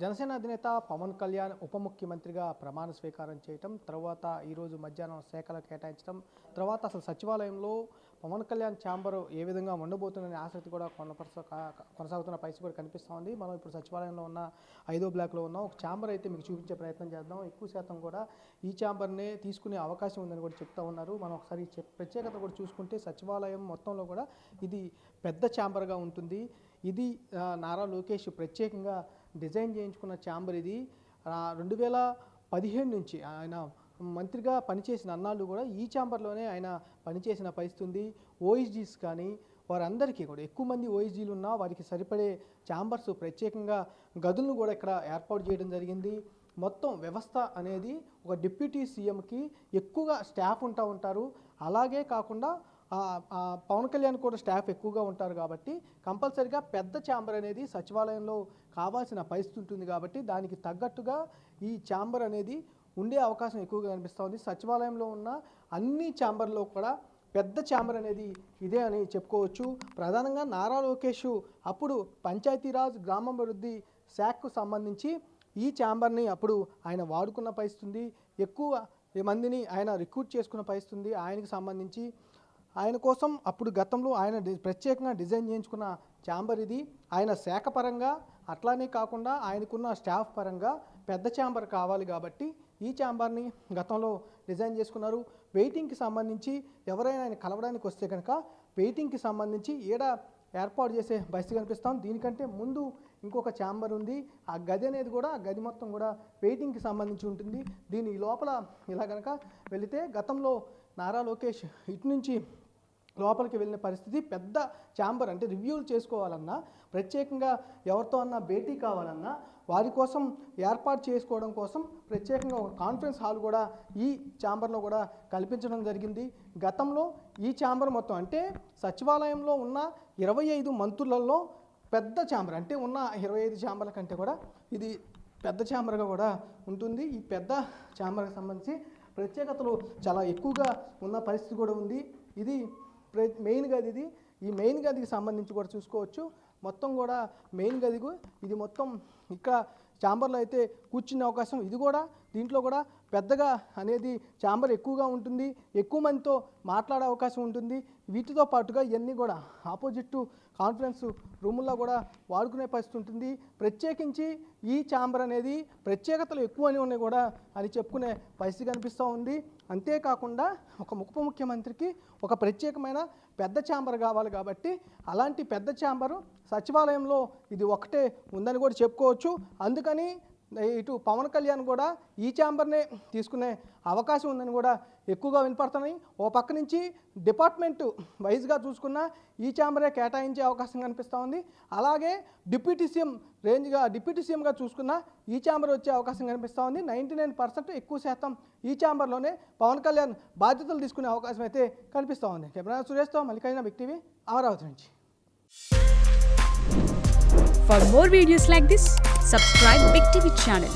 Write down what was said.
జనసేన అధినేత పవన్ కళ్యాణ్ ఉప ముఖ్యమంత్రిగా ప్రమాణ స్వీకారం చేయటం, తర్వాత ఈరోజు మధ్యాహ్నం శాఖలు కేటాయించడం, తర్వాత అసలు సచివాలయంలో పవన్ కళ్యాణ్ ఛాంబర్ ఏ విధంగా ఉండబోతుందనే ఆసక్తి కూడా కొనసాగుతున్న పరిస్థితి కూడా కనిపిస్తూ ఉంది. మనం ఇప్పుడు సచివాలయంలో ఉన్న 5వ బ్లాక్లో ఉన్నాం. ఒక ఛాంబర్ అయితే మీకు చూపించే ప్రయత్నం చేద్దాం. ఎక్కువ శాతం కూడా ఈ ఛాంబర్నే తీసుకునే అవకాశం ఉందని కూడా చెప్తా ఉన్నారు. మనం ఒకసారి ప్రత్యేకత కూడా చూసుకుంటే సచివాలయం మొత్తంలో కూడా ఇది పెద్ద ఛాంబర్గా ఉంటుంది. ఇది నారా లోకేష్ ప్రత్యేకంగా డిజైన్ చేయించుకున్న ఛాంబర్. ఇది 2017 నుంచి ఆయన మంత్రిగా పనిచేసిన అన్నాళ్ళు కూడా ఈ ఛాంబర్లోనే ఆయన పనిచేసిన పరిస్థితి ఉంది. ఓఎస్డీస్ కానీ వారందరికీ కూడా ఎక్కువ మంది ఓఎస్డీలు ఉన్నా వారికి సరిపడే ఛాంబర్స్ ప్రత్యేకంగా గదులను కూడా ఇక్కడ ఏర్పాటు చేయడం జరిగింది. మొత్తం వ్యవస్థ అనేది ఒక డిప్యూటీ సీఎంకి ఎక్కువగా స్టాఫ్ ఉంటారు. అలాగే కాకుండా పవన్ కళ్యాణ్ కూడా స్టాఫ్ ఎక్కువగా ఉంటారు కాబట్టి కంపల్సరిగా పెద్ద ఛాంబర్ అనేది సచివాలయంలో కావాల్సిన పరిస్థితి ఉంటుంది. కాబట్టి దానికి తగ్గట్టుగా ఈ ఛాంబర్ అనేది ఉండే అవకాశం ఎక్కువగా కనిపిస్తూ ఉంది. సచివాలయంలో ఉన్న అన్ని ఛాంబర్లో కూడా పెద్ద ఛాంబర్ అనేది ఇదే అని చెప్పుకోవచ్చు. ప్రధానంగా నారా లోకేష్ అప్పుడు పంచాయతీరాజ్ గ్రామాభివృద్ధి శాఖకు సంబంధించి ఈ ఛాంబర్ని అప్పుడు ఆయన వాడుకున్న పరిస్థితి ఉంది. ఎక్కువ మందిని ఆయన రిక్రూట్ చేసుకున్న పరిస్థితి ఉంది. ఆయనకు సంబంధించి ఆయన కోసం అప్పుడు గతంలో ఆయన ప్రత్యేకంగా డిజైన్ చేయించుకున్న ఛాంబర్ ఇది. ఆయన శాఖ పరంగా అట్లానే కాకుండా ఆయనకున్న స్టాఫ్ పరంగా పెద్ద ఛాంబర్ కావాలి కాబట్టి ఈ ఛాంబర్ని గతంలో డిజైన్ చేసుకున్నారు. వెయిటింగ్కి సంబంధించి ఎవరైనా ఆయన కలవడానికి వస్తే కనుక వెయిటింగ్కి సంబంధించి ఏర్పాటు చేసే పరిస్థితి కనిపిస్తాం. దీనికంటే ముందు ఇంకొక ఛాంబర్ ఉంది. ఆ గది అనేది కూడా ఆ గది మొత్తం కూడా వెయిటింగ్కి సంబంధించి ఉంటుంది. దీని లోపల ఇలా కనుక వెళితే గతంలో నారా లోకేష్ ఇటు నుంచి లోపలికి వెళ్ళిన పరిస్థితి. పెద్ద ఛాంబర్ అంటే రివ్యూలు చేసుకోవాలన్నా, ప్రత్యేకంగా ఎవరితో అన్నా భేటీ కావాలన్నా వారి కోసం ఏర్పాటు చేసుకోవడం కోసం ప్రత్యేకంగా ఒక కాన్ఫరెన్స్ హాల్ కూడా ఈ ఛాంబర్లో కూడా కల్పించడం జరిగింది. గతంలో ఈ ఛాంబర్ మొత్తం అంటే సచివాలయంలో ఉన్న 25 మంత్రులలో పెద్ద ఛాంబర్, అంటే ఉన్న 25 ఛాంబర్ల కంటే కూడా ఇది పెద్ద ఛాంబర్గా కూడా ఉంటుంది. ఈ పెద్ద ఛాంబర్కి సంబంధించి ప్రత్యేకతలు చాలా ఎక్కువగా ఉన్న పరిస్థితి కూడా ఉంది. ఇది మెయిన్ గది. ఈ మెయిన్ గదికి సంబంధించి కూడా చూసుకోవచ్చు. మొత్తం కూడా మెయిన్ గదికు ఇది మొత్తం ఇక్కడ ఛాంబర్లో అయితే కూర్చునే అవకాశం. ఇది కూడా దీంట్లో కూడా పెద్దగా అనేది ఛాంబర్ ఎక్కువగా ఉంటుంది. ఎక్కువ మందితో మాట్లాడే అవకాశం ఉంటుంది. వీటితో పాటుగా ఇవన్నీ కూడా ఆపోజిట్ కాన్ఫరెన్స్ రూముల్లో కూడా వాడుకునే పరిస్థితి ఉంటుంది. ప్రత్యేకించి ఈ ఛాంబర్ అనేది ప్రత్యేకతలు ఎక్కువని ఉన్నాయి కూడా అని చెప్పుకునే పరిస్థితి కనిపిస్తూ ఉంది. అంతేకాకుండా ఒక ఉప ముఖ్యమంత్రికి ఒక ప్రత్యేకమైన పెద్ద ఛాంబర్ కావాలి కాబట్టి అలాంటి పెద్ద ఛాంబరు సచివాలయంలో ఇది ఒకటే ఉందని కూడా చెప్పుకోవచ్చు. అందుకని ఇటు పవన్ కళ్యాణ్ కూడా ఈ ఛాంబర్నే తీసుకునే అవకాశం ఉందని కూడా ఎక్కువగా వినపడుతున్నాయి. ఓ పక్క నుంచి డిపార్ట్మెంట్ వైజ్గా చూసుకున్న ఈ ఛాంబరే కేటాయించే అవకాశం కనిపిస్తూ ఉంది. అలాగే డిప్యూటీ సీఎంగా చూసుకున్న ఈ ఛాంబర్ వచ్చే అవకాశం కనిపిస్తూ ఉంది. 99% ఎక్కువ శాతం ఈ ఛాంబర్లోనే పవన్ కళ్యాణ్ బాధ్యతలు తీసుకునే అవకాశం అయితే కనిపిస్తూ ఉంది. కెమెరా సురేష్తో మల్లికార్జున, బిగ్ టీవీ, అమరావతి నుంచి. For more videos like this, subscribe Big TV channel.